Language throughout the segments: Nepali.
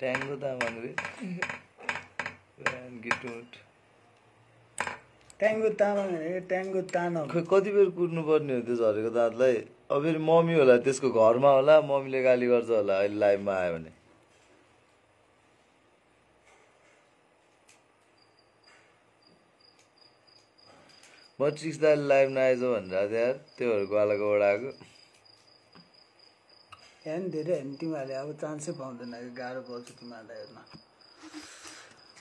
ट्याङ्गो तामाङ रे गिटुट ट्याङ्गो तामाङ रे ट्याङ्गो तामाङ खै कति बेर कुट्नु पर्ने हो त्यो झरेको दाँतलाई अब फेरि मम्मी होला त्यसको घरमा होला मम्मीले गाली गर्छ होला अहिले लाइभमा आयो भने म ट्रिक्स दाले लाइभ नआएछ भनेर यार त्यो भएर गालाको ओडाएको हेर्न धेरै हेर्नु तिमीहरूले अब चान्सै पाउँदैन कि गाह्रो पर्छ तिमीहरूलाई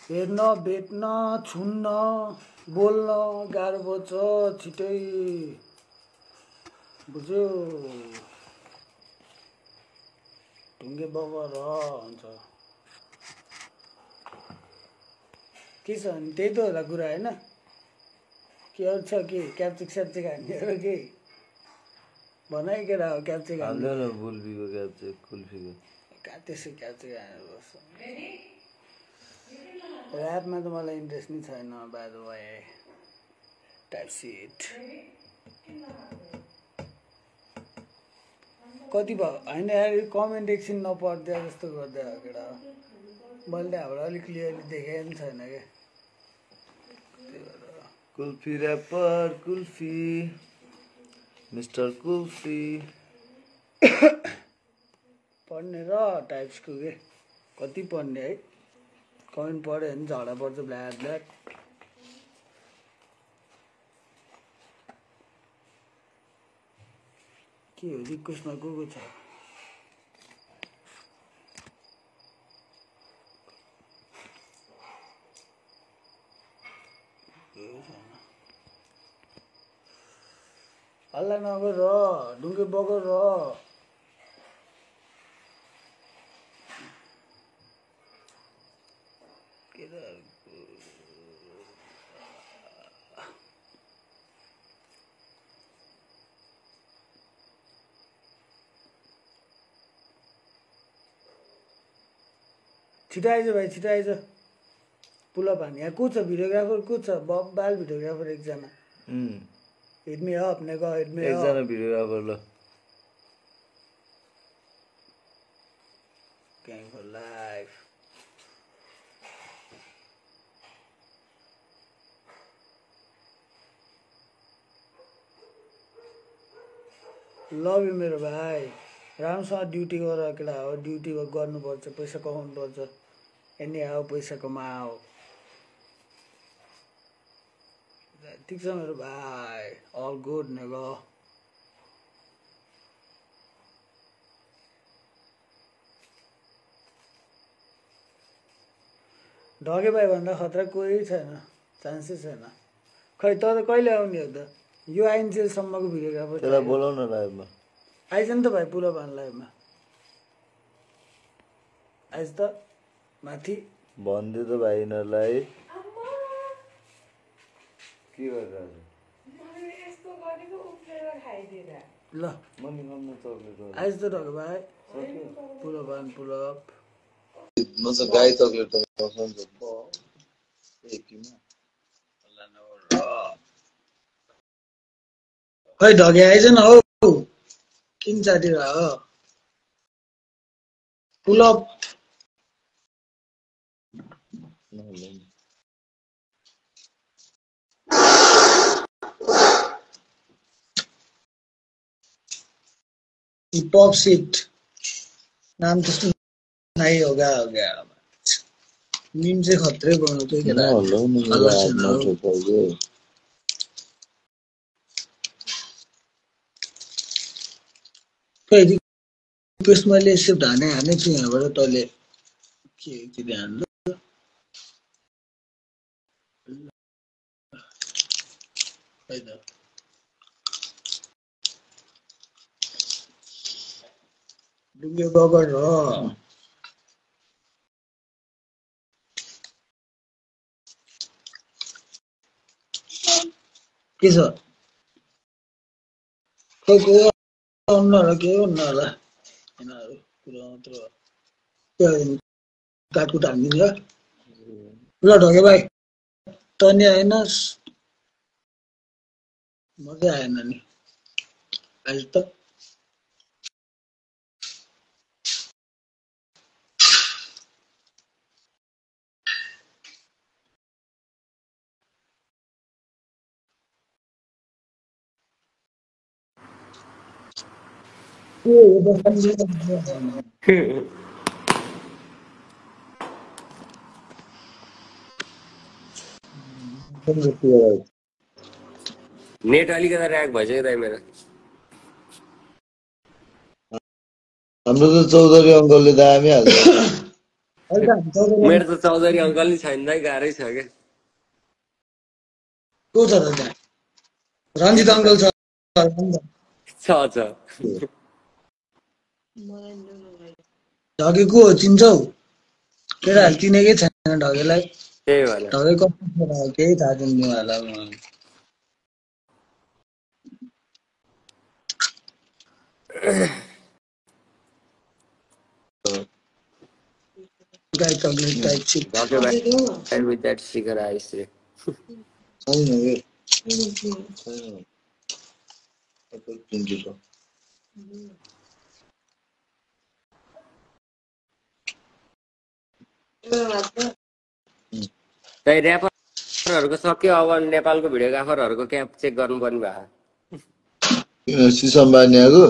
हेर्न भेट्न छुन्न बोल्न गाह्रो पर्छ छिटै बुझ्यो ढुङ्गे बगर हुन्छ के छ भने त्यही त होला कुरा होइन के अरू छ के क्याप्चिक स्याप्चिक हान्नेहरू के बनाइकेर अब क्याप्चिक हाल्दैन बुल्फीको क्याप्चिक कुल्फीको त्यसै क्याप्चिक हानेर बस्छ ऱ्यापमा त मलाई इन्ट्रेस्ट नै छैन बाई द वे ट्याप्सिट कति भयो होइन यार कमेन्ट एकछिन नपढ्दै जस्तो गर्दै हो केटा मैले हाम्रो अलिक क्लियरली देखेको पनि छैन क्या कुल्फी ऱ्यापर कुल्फी मिस्टर कुल्फी पढ्ने र टाइप्सको के कति पढ्ने है कमेन्ट पढ्यो भने झगडा पर्छ ब्ल्याक ब्ल्याक के हो रिक्वेस्टमा को छ हल्ला नगर र ढुङ्गे बगर र छिटो आइज भाइ छिटो आइज पुलअप हाने यहाँ को छ भिडियोग्राफर को छ बाल भिडियोग्राफर एकजना हिट मी अप नेगो हिट मी अप एकजना भिडियोग्राफर ल gang for life love you मेरो भाइ राम्रोसँग ड्युटी गर केटा हो ड्युटी गर्नुपर्छ पैसा कमाउनुपर्छ एनी आओ पैसा कमाओ ठिक छ मेरो भाइ अल गुड नेगो ढगे भाइ भन्दा खतरा कोही छैन चान्सै छैन खै त कहिले आउने हो त यो आइन्जेलसम्मको भिडियोग्राफर त्यसलाई बोलाउन लाइभमा आइज नि त भाइ पुलअप हान लाइभमा आइज त माथि भनिदियो त भाइ यिनीहरूलाई के गरिरहेको ल आइज त ढगे भाइ पुलअप हान पुलअप म त गाई चक्लेट खै ढगे आइज न हौ किन चाटिरह हो पुलअप पॉप सीट नाम तो नहीं होगा हो गया मीम से खतरे बनाओ तो क्या अल्लाह से ना फिर रिक्वेस्ट मैले एक्सेप्ट हाने छु यहाँबाट तले के ध्यान ल हैन ढुङ्गे बगर र के छ खै को अन्नहरु के भन्नु होला यिनीहरु कुरा मात्र काटकुट हानिदिन्छ ल ढगे भाइ तनी आएनस् मजा आएन नि आज त नेट अलिकति ऱ्याक भइसक्यो दाइ मेरो। हाम्रो त चौधरी अङ्कलले दामी हाल्छ। मेरो त चौधरी अङ्कल नि छैन दाइ, गाह्रै छ क्या। को छ त त्यहाँ? रञ्जित अङ्कल छ। छ ढगे को हो चिन्छौ? केटाहरू चिनेकै छैन ढगेलाई। त्यही भएर ढगे कस्तो केही थाहा छैन तिमीहरूलाई। गाई चक्लेट टाइप चिप ढके भाइ विथ द्याट स्टिकर आइस रे। दाइ ऱ्यापरहरूको सक्यो, अब नेपालको भिडियोग्राफरहरूको क्याप चेक गर्नुपर्ने भयो। सिसम बानियाको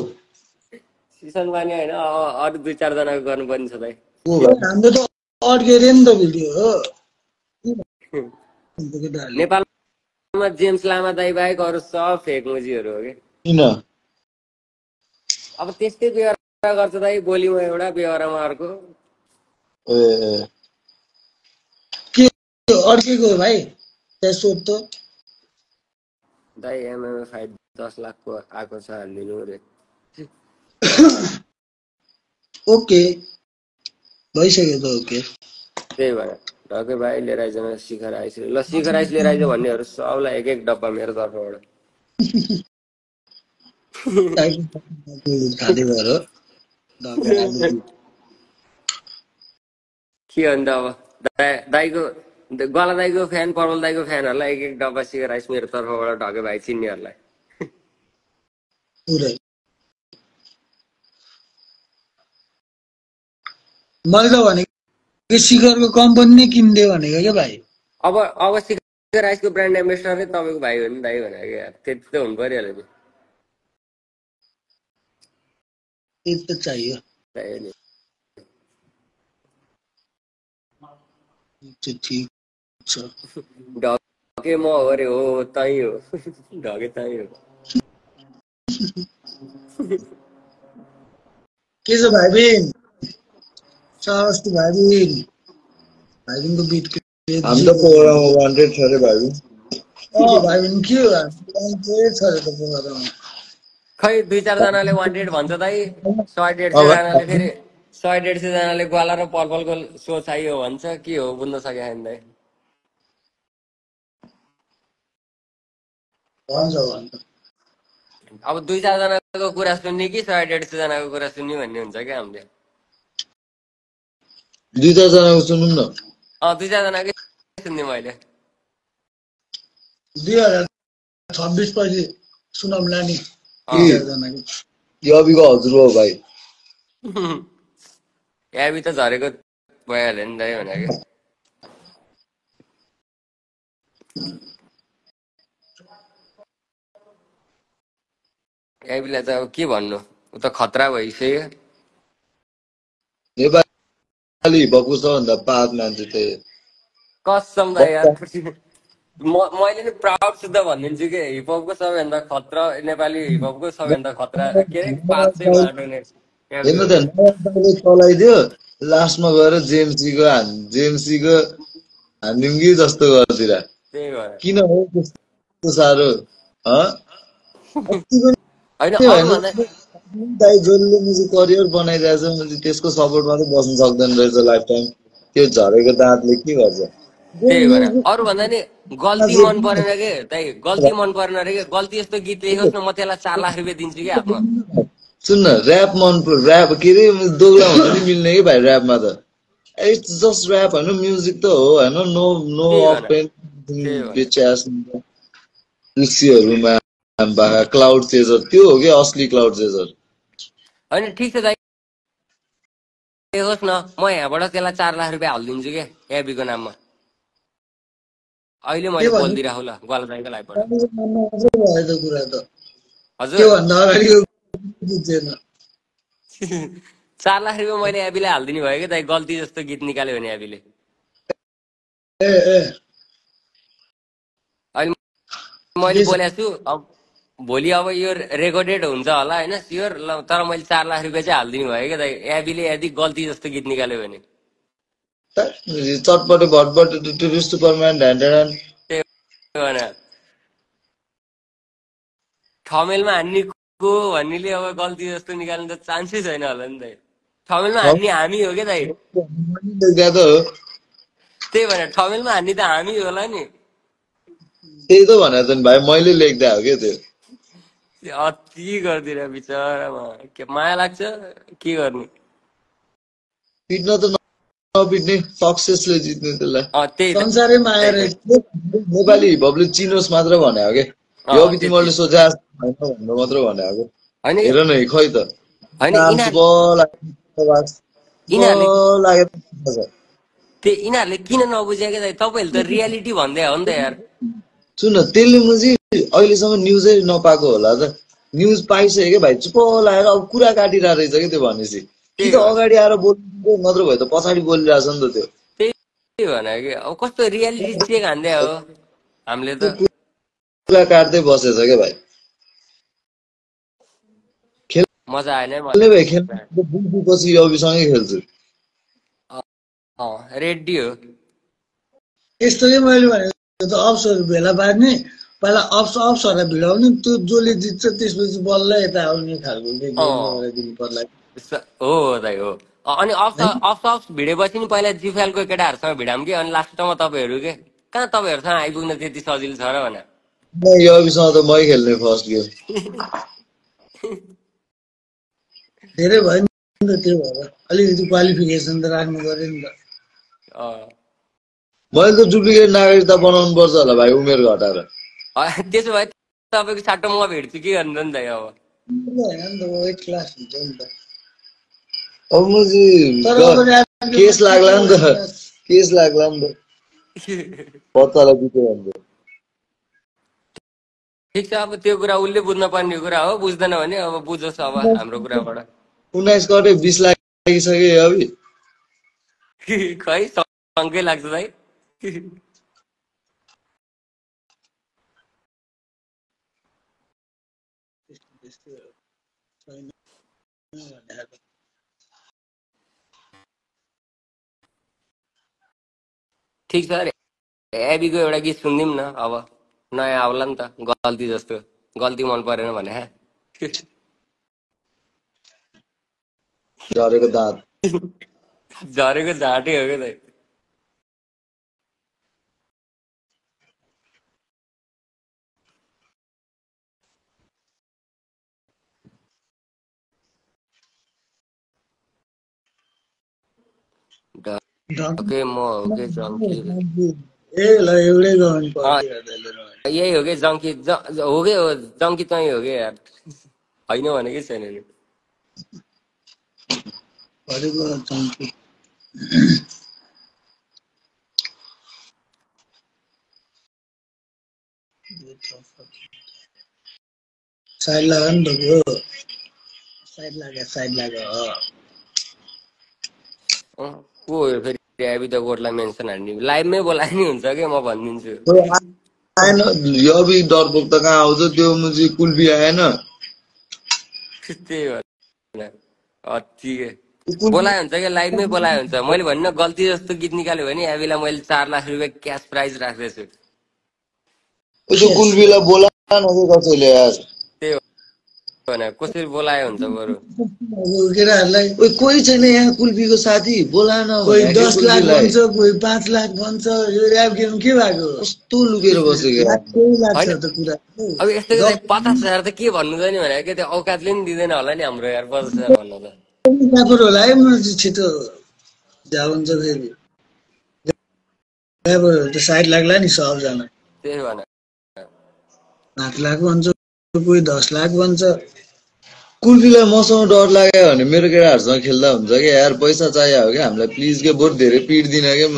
सिसन बानी होइन, अरू 2-4 जनाको गर्नुपर्ने छ दाइ। हाम्रो त अड्केर नि त भिडियो हो। नेपालमा जेम्स लामा दाइ बाहेक अरू सब फेक मुजीहरू हो कि। किन अब त्यस्तै बेहोरा गर्छ दाइ, बोलीमा एउटा बेहोरामा अर्को। के अड्केको हो भाइ? त्यहाँ सोध त। दाइ एमएमए फाइट 10 लाखको आएको छ, हालिदिनु रे। ओके भइसक्यो त ओके। त्यही भएर ढके भाइ लिएर आइज, शिखर आइस ल, शिखर आइस लिएर आइज भन्नेहरू सबलाई एक डब्बा मेरो तर्फबाट। खाली भएर के अन्त अब दाइको गला दाइको फ्यान, पर्वल दाइको फ्यानहरूलाई एक डब्बा शिखर आइस मेरो तर्फबाट, ढके भाइ चिन्नेहरूलाई। मैले त भनेको शिखरको कम्पनी नै किनिदियो भनेको क्या भाइ। अब शिखर आइसको ब्रान्ड एम्बेसडरै तपाईँको भाइ हो नि दाइ भनेको क्या, त्यति त हुनु परिहाल्यो नि। त्यति त चाहियो। ठिक छ। ढके म हो रे, हो तै हो, ढके तै हो। के छ भाइबिन? साहस भाइबिन। भाइबिनको बिट हामी त प्रोग्राममा वान्टेड छ रे भाइबिन। भाइबिन के हो? वान्टेड छ रे त प्रोग्राममा। खै 2-4 जनाले वान्टेड भन्छ दाइ, 100-150 जनाले फेरि 100-150 जनाले ग्वाला र पर्पलको सो चाहियो भन्छ। के हो बुझ्न सके छैन दाइ। अब 2-4 जनाको कुरा सुन्ने कि 100-150 जनाको कुरा सुन्ने भन्ने हुन्छ क्या हामीले। 2-4 जनाको सुनौँ न। 2-4 जनाकै सुन्ने मैले। 2026 पछि सुनौला नि। यबिको हजुर हो भाइ। याबी त झरेको भइहाल्यो नि दाइ भनेको। याबीलाई त अब के भन्नु, ऊ त खतरा भइसक्यो। नेपाली भएको सबभन्दा पात मान्छे त्यही कसम दाइ यार, मैले नि प्राउड सिद्ध भनिदिन्छु कि हिपहपको सबैभन्दा खतरा, नेपाली हिपहपको सबैभन्दा खतरा के अरे पात चाहिँ माटो नै। हेर्नु त नयाँ चलाइदियो, लास्टमा गएर जेएमसीको हानिदिउँ कि जस्तो गर्दिरा। त्यही भएर किन हो त्यस्तो साह्रो? दाइ जसले मुझे करियर बनाइरहेछ, मैले त्यसको सपोर्टमा चाहिँ बस्नु सक्दैन रहेछ लाइफ टाइम। त्यो झरेको दाँतले के गर्छ? त्यही भएर अरू भन्दा नि गल्ती मन परेन के दाइ, गल्ती मन परेन रे के, गल्ती यस्तो गीत लेखोस् न म त्यसलाई 4 लाख रुपियाँ दिन्छु कि हातमा। सुन्न, ऱ्याप ऱ्याप के अरे दोगला हुन नि मिल्ने कि भाइ ऱ्यापमा त। इट्स जस्ट ऱ्याप होइन, म्युजिक त हो होइन। नो अफेन्स कृषिहरूमा क्लाउड चेजर त्यो हो कि असली क्लाउड चेजर होइन। ठिक छ दाइ, लेखोस् न, म यहाँबाट त्यसलाई 4 लाख रुपियाँ हालिदिन्छु क्या एबीको नाममा। अहिले मैले बोलिदिइराखु ल ग्वाला दाइको लाइफबाट। हजुर 4 लाख रुपियाँ मैले एबीले हालिदिने भयो क्या दाइ गल्ती जस्तो गीत निकाल्यो भने एबीले ए ए अहिले मैले बोलेको छु अब भोलि अब यो रेकर्डेड हुन्छ होला होइन स्योर तर मैले 4 लाख रुपियाँ चाहिँ हालिदिने भयो क्या दाइ एबीले यदि गल्ती जस्तो गीत निकाल्यो भने चटपटे भटपटे टुरिस्ट सुपरम्यान ढ्यान्डेडान त्यही भएर ठमेलमा हान्नेको भन्नेले अब गल्ती जस्तो निकाल्नु त चान्सै छैन होला नि दाइ ठमेलमा हान्ने हामी हो क्या दाइ लेख्दा त हो त्यही भनेर ठमेलमा हान्ने त हामी होला नि त्यही त भनेको त नि भाइ मैले लेख्दा हो क्या त्यो अति गरिदिएर बिचरामा के माया लाग्छ के गर्ने पिट्न त नपिट्ने सक्सेसले जित्ने त्यसलाई त्यही त संसारै माया रहेछ नेपाली हिपहपले चिनोस् मात्र भने हो क्या यो तिमीहरूले सोचे होइन भनेर मात्र भने हो होइन हेर न खै त होइन यिनीहरूले किन नबुझ्या क्या दाइ तपाईँहरूले त रियालिटी भन्दै हो नि त यार सुन त्यसले मुजी अहिलेसम्म न्युजै नपाएको होला त न्युज पाइसक्यो क्या भाइ चुप लागेर अब कुरा काटिरहेको रहेछ क्या त्यो भनेपछि कि त अगाडि आएर बोल्नु नत्र भयो त पछाडि बोलिरहेछ नि त त्यो त्यही भने कि अब कस्तो रियालिटी चेक हान्दै हो हामीले त कुरा काट्दै बसेछ क्या भाइ मजा आएन पछि अभिसँगै खेल्छु रेडी हो यस्तो के मैले भनेको त अप्सहरू भेला पार्ने पहिला अप्सहरूलाई भिडाउने त्यो जसले जित्छ त्यसपछि बल्ल यता आउने खालको दिनु पर्ला हो दाइ हो अनि अप्स भिडेपछि नि पहिला जिफेलको केटाहरूसँग भिडाम कि अनि लास्टमा तपाईँहरू के कहाँ तपाईँहरूसँग आइपुग्न त्यति सजिलो छ र भने यो अभिसँग त मै खेल्ने फर्स्ट गेम धेरै भयो नि त त्यो भएर अलिकति क्वालिफिकेसन त राख्नु पर्यो नि त मैले त डुप्लिकेट नागरिकता बनाउनु पर्छ होला भाइ उमेर घटाएर त्यसो भए तपाईँको साटो म भेट्छु के गर्नु नि त अब होइन नि त वेट क्लास हुन्छ नि त अब केस लाग्ला नि त केस लाग्ला नि त पत्तालाई बित्यो भने ठिक छ अब त्यो कुरा उसले बुझ्न पर्ने कुरा हो बुझ्दैन भने अब बुझोस् अब हाम्रो कुराबाट 19 कटे 20 लागिसक्यो अभि खै सँगै लाग्छ भाइ ठिक छ एबीको एउटा गीत सुनिदिउँ न अब नयाँ आउला नि त गल्ती जस्तो गल्ती मन परेन भने झरेको दाँत झरेको झाँटै हो क्या दाइ यही हो कि जङ्की हो कि हो जङ्की तै हो कि यार होइन भनेकै छैन नि साइड लाग्यो नि त त्यो साइड लाग्यो को हो फेरि एबी द गोडलाई मेन्सन हान्ने लाइभमै बोलाए नि हुन्छ कि म भनिदिन्छु आएन यो अभि डरपोक त कहाँ आउँछ त्यो मुजी कुल्फी आएन त्यही भएर अति बोलाए हुन्छ क्या लाइभमै बोलाए हुन्छ मैले भन्न गल्ती जस्तो गीत निकाल्यो भने एबीलाई मैले 4 लाख रुपियाँ क्यास प्राइज राख्दैछु कुल्फीलाई बोला न कसैले यार त्यही भने कसरी बोलाए हुन्छ बरु केटाहरूलाई कोही छैन यहाँ कुल्फीको साथी बोला न कोही 10 लाख भन्छ कोही 5 लाख भन्छ यो ऱ्याप गेम के भएको कस्तो लुकेर बसेको अब यस्तो 50,000 त के भन्नु त नि भने के त्यो औकातले नि दिँदैन होला नि हाम्रो यार 50,000 भन्नु त होला है म छिटो झा हुन्छ फेरि ड्राइभरहरू त साइड लाग्ला नि सबजना त्यही भने 5 लाख भन्छ कोही 10 लाख भन्छ कुल्फीलाई मसँग डर लाग्यो भने मेरो केटाहरूसँग खेल्दा हुन्छ क्या यार पैसा चाहियो हो क्या हामीलाई प्लिज के बरु धेरै पिट्दिन क्या म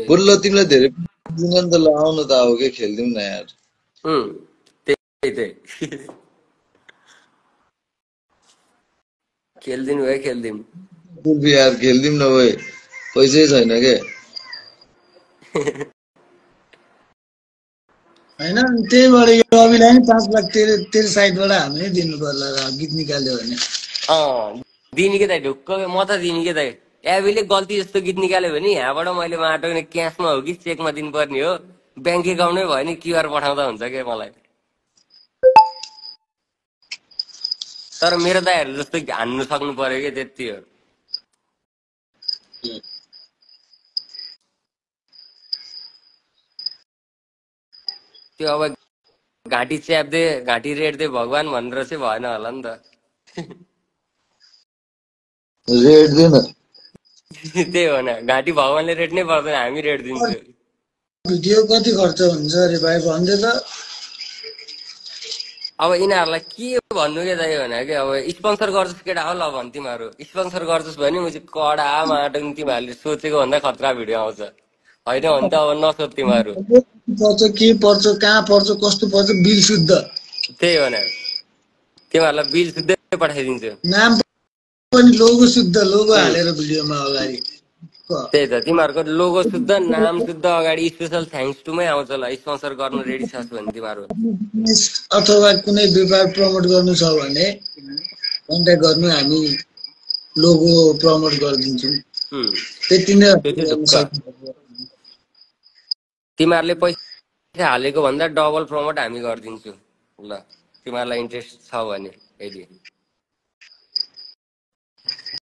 बरु ल तिमीलाई धेरै पिट्दिन नि त ल आउनु त अब के खेलिदिउँ न यार खेलिदिनु भयो खेलिदिउँ। कुल्फी यार खेलिदिउँ न भए पैसै छैन के होइन त्यही भएर यो रविलाई नि 5 लाख तेरो साइडबाट हामीले दिनु पर्ला र गीत निकाल्यो भने दिने के दाइ ढुक्क म त दिने के दाइ एबीले गल्ती जस्तो गीत निकाल्यो भने यहाँबाट मैले माटो क्यासमा हो कि चेकमा दिनुपर्ने हो ब्याङ्क एकाउन्टमै भयो नि क्युआर पठाउँदा हुन्छ क्या मलाई तर मेरो दाइहरू जस्तो हान्नु सक्नु पर्यो कि त्यति हो त्यो अब घाँटी च्याप्दै घाँटी रेट्दै भगवान् भनेर चाहिँ भएन होला नि त रेट दिन त्यही हो न घाँटी भगवान्ले रेट्नै पर्दैन हामी रेट दिन्छु भिडियो कति खर्च हुन्छ अरे भाइ भन्दै त अब यिनीहरूलाई के भन्नु के दाइ भने कि अब स्पोन्सर गर्छस् केटा हो ल भन् तिमीहरू स्पोन्सर गर्छस् भने म चाहिँ कडा माटो तिमीहरूले सोचेको भन्दा खतरा भिडियो आउँछ होइन भने त अब नसोध तिमीहरू पर्छ के पर्छ कहाँ पर्छ कस्तो पर्छ बिल शुद्ध त्यही हो न तिमीहरूलाई बिल शुद्धै पठाइदिन्छु नाम पनि लोगो शुद्ध लोगो हालेर भिडियोमा अगाडि त्यही त तिमीहरूको लोगो शुद्ध नाम शुद्ध अगाडि स्पेसल थ्याङ्क्स टुमै आउँछ ल स्पोन्सर गर्नु रेडी छस् भने तिमीहरू अथवा कुनै व्यापार प्रमोट गर्नु छ भने कन्ट्याक्ट गर्नु हामी लोगो प्रमोट गरिदिन्छौँ त्यति नै तिमीहरूले पैसा हालेको भन्दा डबल प्रमोट हामी गरिदिन्छु ल तिमीहरूलाई इन्ट्रेस्ट छ भने यदि